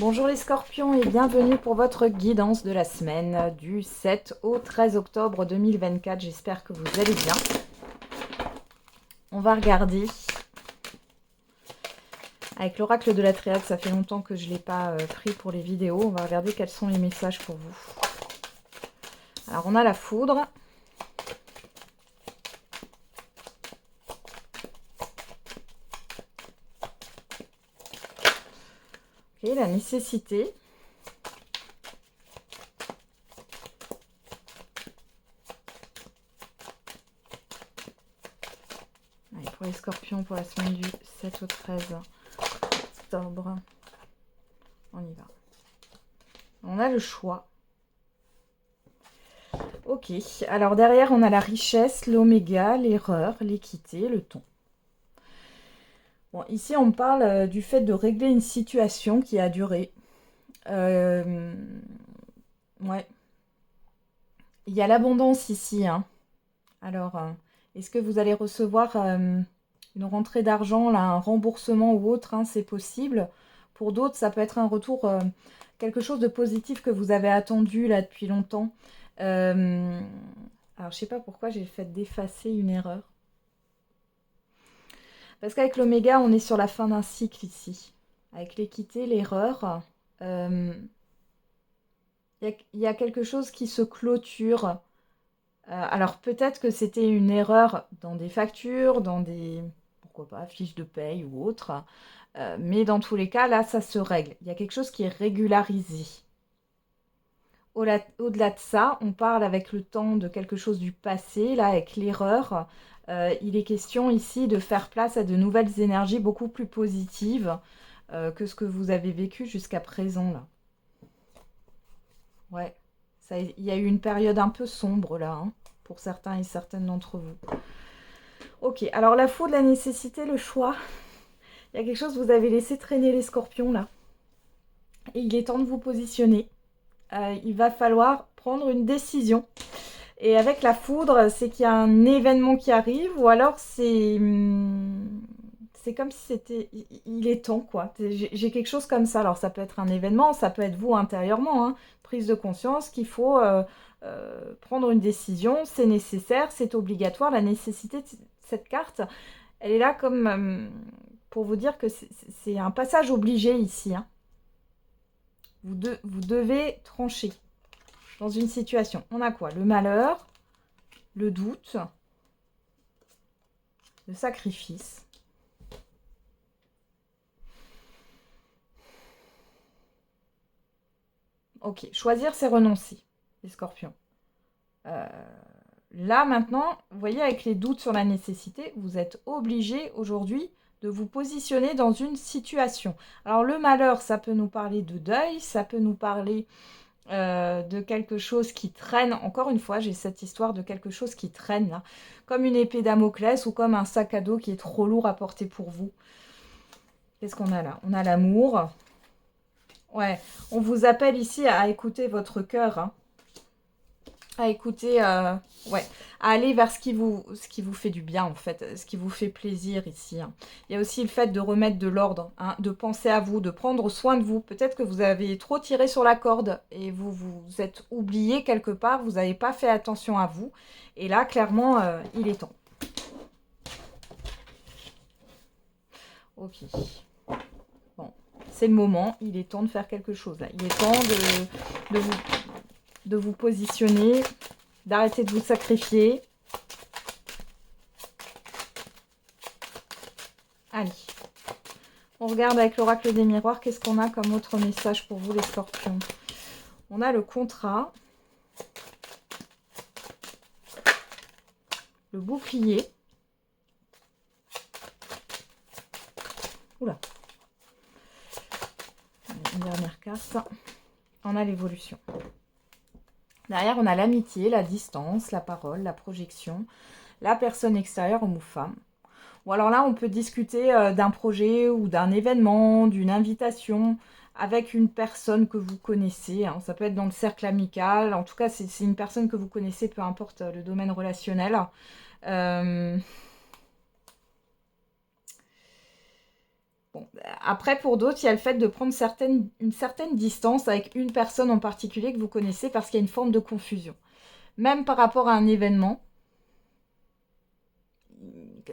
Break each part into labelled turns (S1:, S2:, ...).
S1: Bonjour les scorpions et bienvenue pour votre guidance de la semaine du 7 au 13 octobre 2024. J'espère que vous allez bien. On va regarder avec l'oracle de la triade. Ça fait longtemps que je ne l'ai pas pris pour les vidéos. On va regarder quels sont les messages pour vous. Alors on a la foudre. Et la nécessité. Allez, pour les scorpions, pour la semaine du 7 au 13 octobre. On y va. On a le choix. Ok, alors derrière, on a la richesse, l'oméga, l'erreur, l'équité, le ton. Bon, ici, on parle du fait de régler une situation qui a duré. Ouais. Il y a l'abondance ici, hein. Alors, est-ce que vous allez recevoir une rentrée d'argent, là, un remboursement ou autre, hein, c'est possible. Pour d'autres, ça peut être un retour, quelque chose de positif que vous avez attendu là depuis longtemps. Alors, je sais pas pourquoi j'ai fait d'effacer une erreur. Parce qu'avec l'oméga, on est sur la fin d'un cycle ici. Avec l'équité, l'erreur, il y a quelque chose qui se clôture. Alors peut-être que c'était une erreur dans des factures, dans des, pourquoi pas, fiches de paye ou autre. Mais dans tous les cas, là, ça se règle. Il y a quelque chose qui est régularisé. Au-delà de ça, on parle avec le temps de quelque chose du passé, là, avec l'erreur. Il est question ici de faire place à de nouvelles énergies beaucoup plus positives que ce que vous avez vécu jusqu'à présent, là. Ouais, il y a eu une période un peu sombre, là, hein, pour certains et certaines d'entre vous. Ok, alors la faute, la nécessité, le choix. Il y a quelque chose, vous avez laissé traîner les scorpions, là. Et il est temps de vous positionner. Il va falloir prendre une décision. Et avec la foudre, c'est qu'il y a un événement qui arrive, ou alors c'est comme si c'était... Il est temps, quoi. J'ai quelque chose comme ça. Alors, ça peut être un événement, ça peut être vous intérieurement, hein. Prise de conscience qu'il faut prendre une décision. C'est nécessaire, c'est obligatoire. La nécessité de cette carte, elle est là comme pour vous dire que c'est un passage obligé ici, hein. Vous devez trancher dans une situation. On a quoi? Le malheur, le doute, le sacrifice. Ok, choisir, c'est renoncer, les scorpions. Là, maintenant, vous voyez, avec les doutes sur la nécessité, vous êtes obligé aujourd'hui de vous positionner dans une situation. Alors, le malheur, ça peut nous parler de deuil, ça peut nous parler de quelque chose qui traîne. Encore une fois, j'ai cette histoire de quelque chose qui traîne, là, comme une épée Damoclès ou comme un sac à dos qui est trop lourd à porter pour vous. Qu'est-ce qu'on a là? On a l'amour. Ouais, on vous appelle ici à écouter votre cœur, hein. À écouter, ouais, à aller vers ce qui vous fait du bien, en fait, ce qui vous fait plaisir ici, hein. Il y a aussi le fait de remettre de l'ordre, hein, de penser à vous, de prendre soin de vous. Peut-être que vous avez trop tiré sur la corde et vous vous êtes oublié quelque part, vous n'avez pas fait attention à vous. Et là, clairement, il est temps. Ok. Bon, c'est le moment, il est temps de faire quelque chose, là. Il est temps de vous positionner, d'arrêter de vous sacrifier. Allez, on regarde avec l'oracle des miroirs, qu'est-ce qu'on a comme autre message pour vous les scorpions? On a le contrat, le bouclier. Oula. Une dernière carte. On a l'évolution. Derrière, on a l'amitié, la distance, la parole, la projection, la personne extérieure, homme ou femme. Ou alors là, on peut discuter d'un projet ou d'un événement, d'une invitation avec une personne que vous connaissez, hein. Ça peut être dans le cercle amical. En tout cas, c'est une personne que vous connaissez, peu importe le domaine relationnel. Bon, après, pour d'autres, il y a le fait de prendre une certaine distance avec une personne en particulier que vous connaissez parce qu'il y a une forme de confusion. Même par rapport à un événement,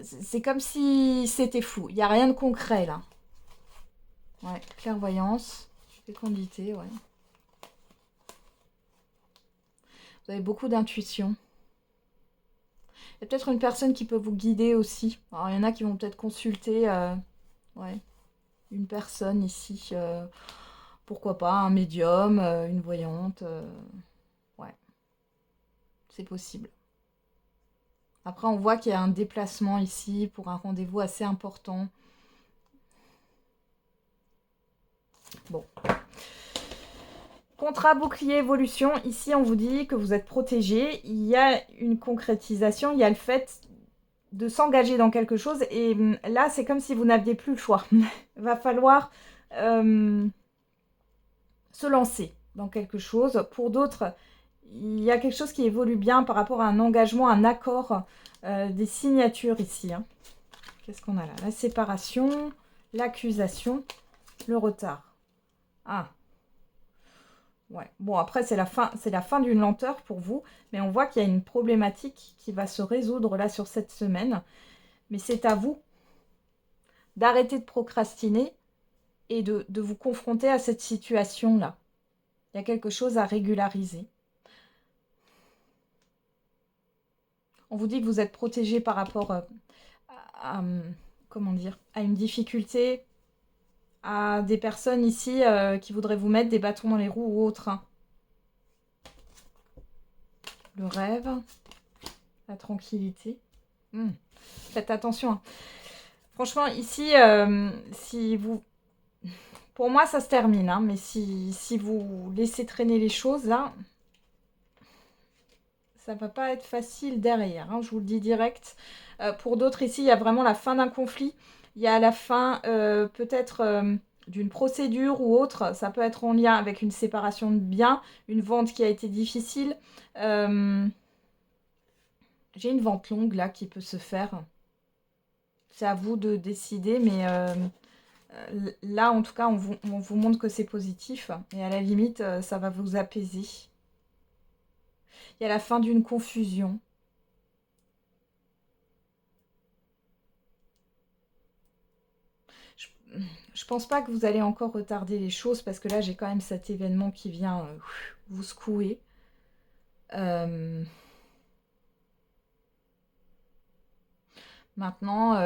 S1: c'est comme si c'était flou. Il n'y a rien de concret là. Ouais, clairvoyance, fécondité, ouais. Vous avez beaucoup d'intuition. Il y a peut-être une personne qui peut vous guider aussi. Alors, il y en a qui vont peut-être consulter ouais, une personne ici. Pourquoi pas un médium, une voyante. Ouais, c'est possible. Après, on voit qu'il y a un déplacement ici pour un rendez-vous assez important. Bon. Contrat bouclier évolution, ici on vous dit que vous êtes protégé. Il y a une concrétisation, il y a le fait de s'engager dans quelque chose. Et là, c'est comme si vous n'aviez plus le choix. Il va falloir se lancer dans quelque chose. Pour d'autres, il y a quelque chose qui évolue bien par rapport à un engagement, un accord, des signatures ici. Hein. Qu'est-ce qu'on a là? La séparation, l'accusation, le retard. Ah. Ouais. Bon, après, c'est la fin d'une lenteur pour vous, mais on voit qu'il y a une problématique qui va se résoudre là sur cette semaine. Mais c'est à vous d'arrêter de procrastiner et de vous confronter à cette situation-là. Il y a quelque chose à régulariser. On vous dit que vous êtes protégé par rapport comment dire, à une difficulté, à des personnes ici qui voudraient vous mettre des bâtons dans les roues ou autre. Hein. Le rêve, la tranquillité. Faites attention. Hein. Franchement, ici, si vous... Pour moi, ça se termine, hein, mais si vous laissez traîner les choses, là, ça va pas être facile derrière, hein, je vous le dis direct. Pour d'autres, ici, il y a vraiment la fin d'un conflit. Il y a la fin, peut-être, d'une procédure ou autre. Ça peut être en lien avec une séparation de biens, une vente qui a été difficile. J'ai une vente longue, là, qui peut se faire. C'est à vous de décider, mais... là, en tout cas, on vous montre que c'est positif. Et à la limite, ça va vous apaiser. Il y a la fin d'une confusion. Je pense pas que vous allez encore retarder les choses parce que là, j'ai quand même cet événement qui vient vous secouer. Maintenant,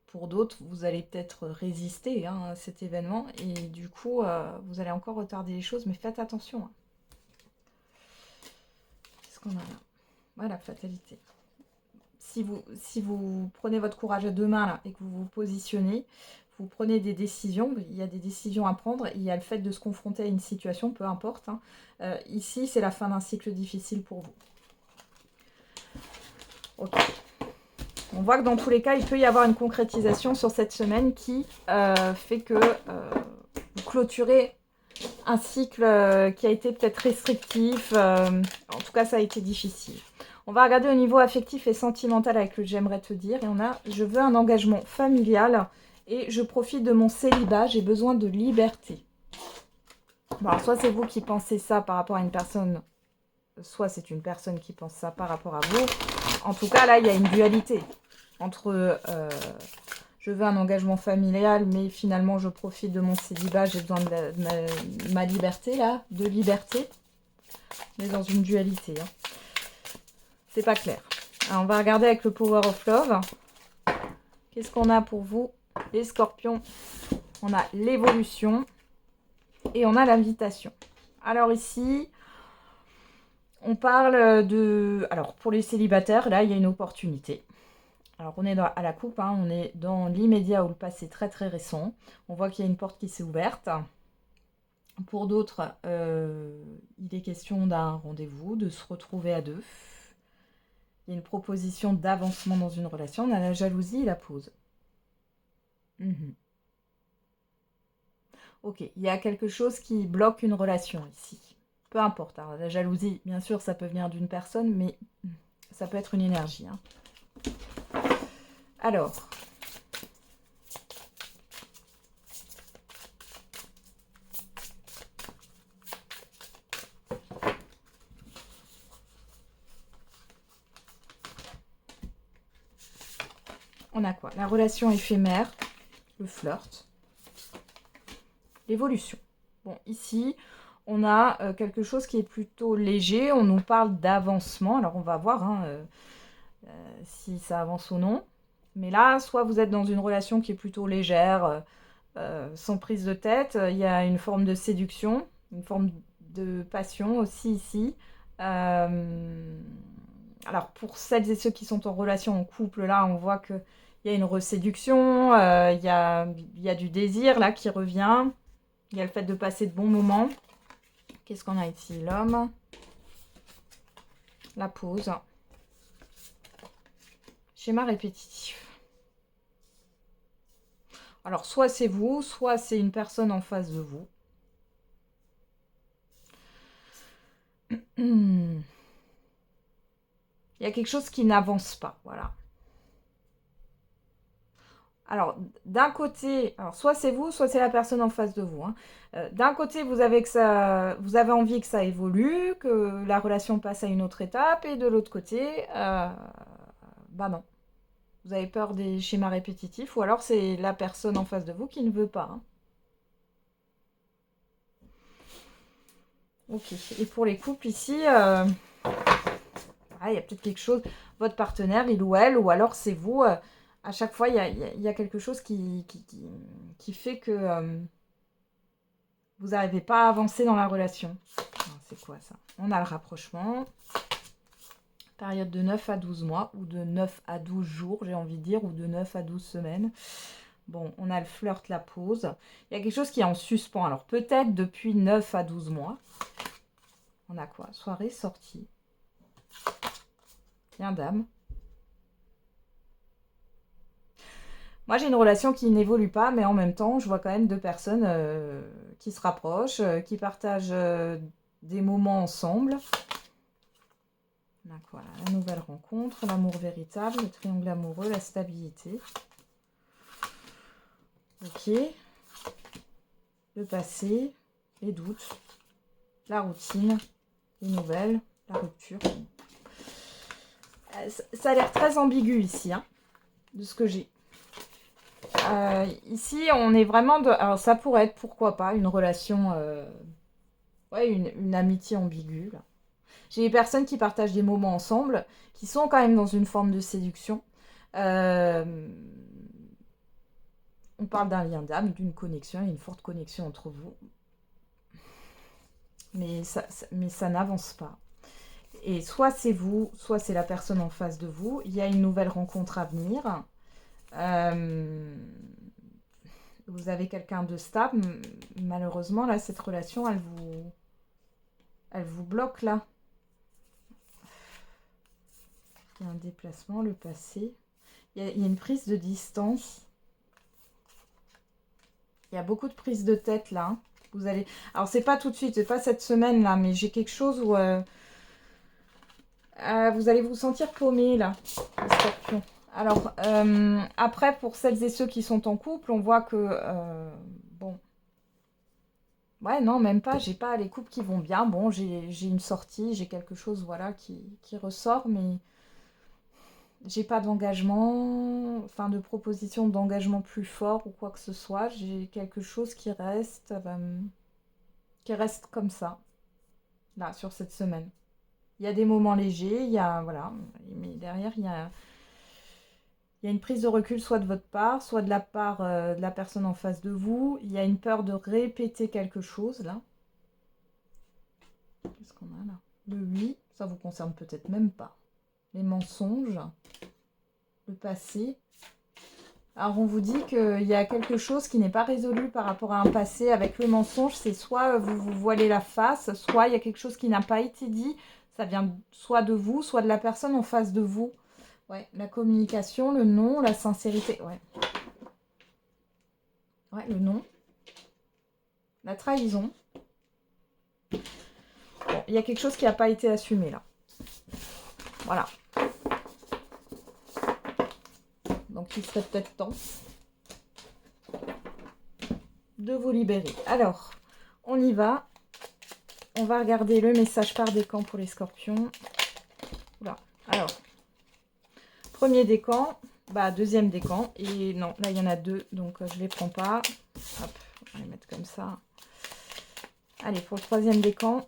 S1: pour d'autres, vous allez peut-être résister hein, à cet événement et du coup, vous allez encore retarder les choses, mais faites attention. Hein. Qu'est-ce qu'on a là? Voilà, fatalité. Si vous prenez votre courage à deux mains là, et que vous vous positionnez, vous prenez des décisions, il y a des décisions à prendre, il y a le fait de se confronter à une situation, peu importe. Hein. Ici, c'est la fin d'un cycle difficile pour vous. Ok. On voit que dans tous les cas, il peut y avoir une concrétisation sur cette semaine qui fait que vous clôturez un cycle qui a été peut-être restrictif. En tout cas, ça a été difficile. On va regarder au niveau affectif et sentimental avec le j'aimerais te dire. Et on a je veux un engagement familial et je profite de mon célibat, j'ai besoin de liberté. Bon, alors, soit c'est vous qui pensez ça par rapport à une personne, soit c'est une personne qui pense ça par rapport à vous. En tout cas, là, il y a une dualité entre je veux un engagement familial, mais finalement, je profite de mon célibat, j'ai besoin de ma liberté, là, de liberté. On est dans une dualité, hein. C'est pas clair. Alors, on va regarder avec le Power of Love. Qu'est-ce qu'on a pour vous, les scorpions? On a l'évolution et on a l'invitation. Alors ici, on parle de... Alors, pour les célibataires, là, il y a une opportunité. Alors, on est à la coupe, hein, on est dans l'immédiat ou le passé très très récent. On voit qu'il y a une porte qui s'est ouverte. Pour d'autres, il est question d'un rendez-vous, de se retrouver à deux. Il y a une proposition d'avancement dans une relation. On a la jalousie et la pause. Ok, il y a quelque chose qui bloque une relation ici. Peu importe. Alors, la jalousie, bien sûr, ça peut venir d'une personne, mais ça peut être une énergie. Hein. Alors, On a quoi? La relation éphémère, le flirt, l'évolution. Bon, ici, on a quelque chose qui est plutôt léger. On nous parle d'avancement. Alors, on va voir hein, si ça avance ou non. Mais là, soit vous êtes dans une relation qui est plutôt légère, sans prise de tête. Il y a une forme de séduction, une forme de passion aussi ici. Alors, pour celles et ceux qui sont en relation en couple, là, on voit qu'il y a une reséduction, il y a du désir là qui revient. Il y a le fait de passer de bons moments. Qu'est-ce qu'on a ici? L'homme. La pause. Schéma répétitif. Alors, soit c'est vous, soit c'est une personne en face de vous. Il y a quelque chose qui n'avance pas, voilà. Alors, d'un côté, alors soit c'est vous, soit c'est la personne en face de vous. Hein. D'un côté, vous avez envie que ça évolue, que la relation passe à une autre étape, et de l'autre côté, bah non. Vous avez peur des schémas répétitifs, ou alors c'est la personne en face de vous qui ne veut pas. Hein. Ok, et pour les couples ici, il y a peut-être quelque chose, votre partenaire, il ou elle, ou alors c'est vous, à chaque fois, il y a quelque chose qui fait que vous n'arrivez pas à avancer dans la relation. C'est quoi ça? On a le rapprochement, période de 9 à 12 mois, ou de 9 à 12 jours, j'ai envie de dire, ou de 9 à 12 semaines. Bon, on a le flirt, la pause. Il y a quelque chose qui est en suspens. Alors, peut-être depuis 9 à 12 mois. On a quoi? Soirée, sortie. Bien dame. Moi, j'ai une relation qui n'évolue pas, mais en même temps, je vois quand même deux personnes qui se rapprochent, qui partagent des moments ensemble. Donc voilà, la nouvelle rencontre, l'amour véritable, le triangle amoureux, la stabilité. Ok. Le passé, les doutes, la routine, les nouvelles, la rupture. Ça a l'air très ambigu ici, hein, de ce que j'ai. Ici, on est vraiment... Alors, ça pourrait être, pourquoi pas, une relation... Ouais, une amitié ambiguë, là. J'ai des personnes qui partagent des moments ensemble, qui sont quand même dans une forme de séduction. On parle d'un lien d'âme, d'une connexion, il y a une forte connexion entre vous. Mais ça n'avance pas. Et soit c'est vous, soit c'est la personne en face de vous. Il y a une nouvelle rencontre à venir. Vous avez quelqu'un de stable. Malheureusement, là, cette relation, elle vous bloque, là. Il y a un déplacement, le passé. Il y a une prise de distance. Il y a beaucoup de prise de tête, là. Vous allez... Alors, c'est pas tout de suite, c'est pas cette semaine, là, mais j'ai quelque chose où... vous allez vous sentir paumé, là, les scorpions. Alors, après, pour celles et ceux qui sont en couple, on voit que... bon... Ouais, non, même pas. J'ai pas les couples qui vont bien. Bon, j'ai une sortie, j'ai quelque chose, voilà, qui ressort, mais... J'ai pas d'engagement, enfin de proposition d'engagement plus fort ou quoi que ce soit. J'ai quelque chose qui reste comme ça, là, sur cette semaine. Il y a des moments légers, il y a, voilà, mais derrière, il y a une prise de recul, soit de votre part, soit de la part de la personne en face de vous. Il y a une peur de répéter quelque chose, là. Qu'est-ce qu'on a, là? Le oui, ça vous concerne peut-être même pas. Les mensonges, le passé. Alors on vous dit qu'il y a quelque chose qui n'est pas résolu par rapport à un passé avec le mensonge. C'est soit vous vous voilez la face, soit il y a quelque chose qui n'a pas été dit. Ça vient soit de vous, soit de la personne en face de vous. Ouais, la communication, le non, la sincérité. Ouais. Ouais, le non. La trahison. Bon, il y a quelque chose qui n'a pas été assumé là. Voilà. Donc il serait peut-être temps de vous libérer. Alors, on y va. On va regarder le message par décan pour les scorpions. Oula. Alors, premier décan, Bah, deuxième décan. Et non, là, il y en a deux, donc je ne les prends pas. Hop, on va les mettre comme ça. Allez, pour le troisième décan.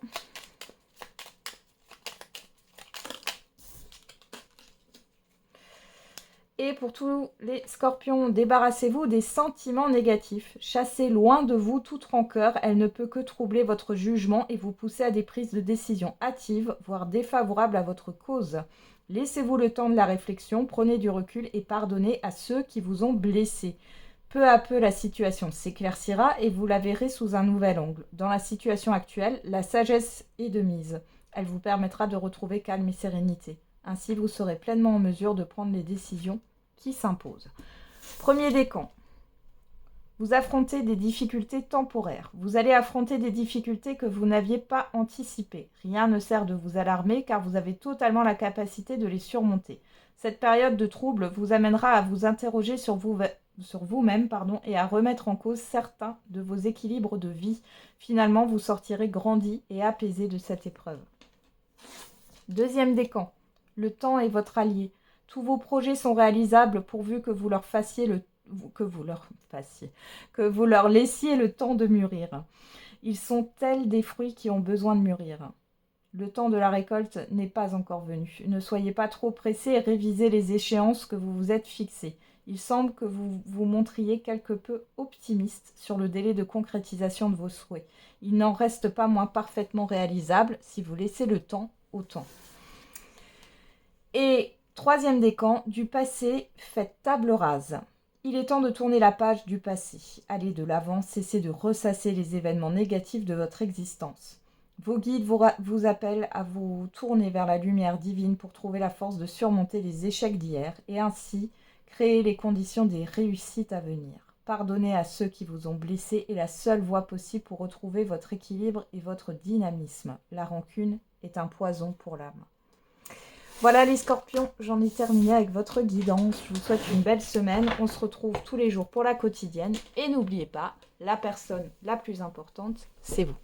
S1: Et pour tous les scorpions, débarrassez-vous des sentiments négatifs. Chassez loin de vous toute rancœur. Elle ne peut que troubler votre jugement et vous pousser à des prises de décision hâtives, voire défavorables à votre cause. Laissez-vous le temps de la réflexion, prenez du recul et pardonnez à ceux qui vous ont blessé. Peu à peu, la situation s'éclaircira et vous la verrez sous un nouvel angle. Dans la situation actuelle, la sagesse est de mise. Elle vous permettra de retrouver calme et sérénité. Ainsi, vous serez pleinement en mesure de prendre les décisions qui s'imposent. Premier décan. Vous affrontez des difficultés temporaires. Vous allez affronter des difficultés que vous n'aviez pas anticipées. Rien ne sert de vous alarmer car vous avez totalement la capacité de les surmonter. Cette période de trouble vous amènera à vous interroger sur vous-même et à remettre en cause certains de vos équilibres de vie. Finalement, vous sortirez grandi et apaisé de cette épreuve. Deuxième décan. Le temps est votre allié. Tous vos projets sont réalisables pourvu que vous leur laissiez le temps de mûrir. Ils sont tels des fruits qui ont besoin de mûrir. Le temps de la récolte n'est pas encore venu. Ne soyez pas trop pressés et révisez les échéances que vous vous êtes fixées. Il semble que vous vous montriez quelque peu optimiste sur le délai de concrétisation de vos souhaits. Il n'en reste pas moins parfaitement réalisable si vous laissez le temps au temps. Et troisième décan, du passé, faites table rase. Il est temps de tourner la page du passé. Allez de l'avant, cessez de ressasser les événements négatifs de votre existence. Vos guides vous appellent à vous tourner vers la lumière divine pour trouver la force de surmonter les échecs d'hier et ainsi créer les conditions des réussites à venir. Pardonner à ceux qui vous ont blessé est la seule voie possible pour retrouver votre équilibre et votre dynamisme. La rancune est un poison pour l'âme. Voilà les scorpions, j'en ai terminé avec votre guidance. Je vous souhaite une belle semaine. On se retrouve tous les jours pour la quotidienne. Et n'oubliez pas, la personne la plus importante, c'est vous.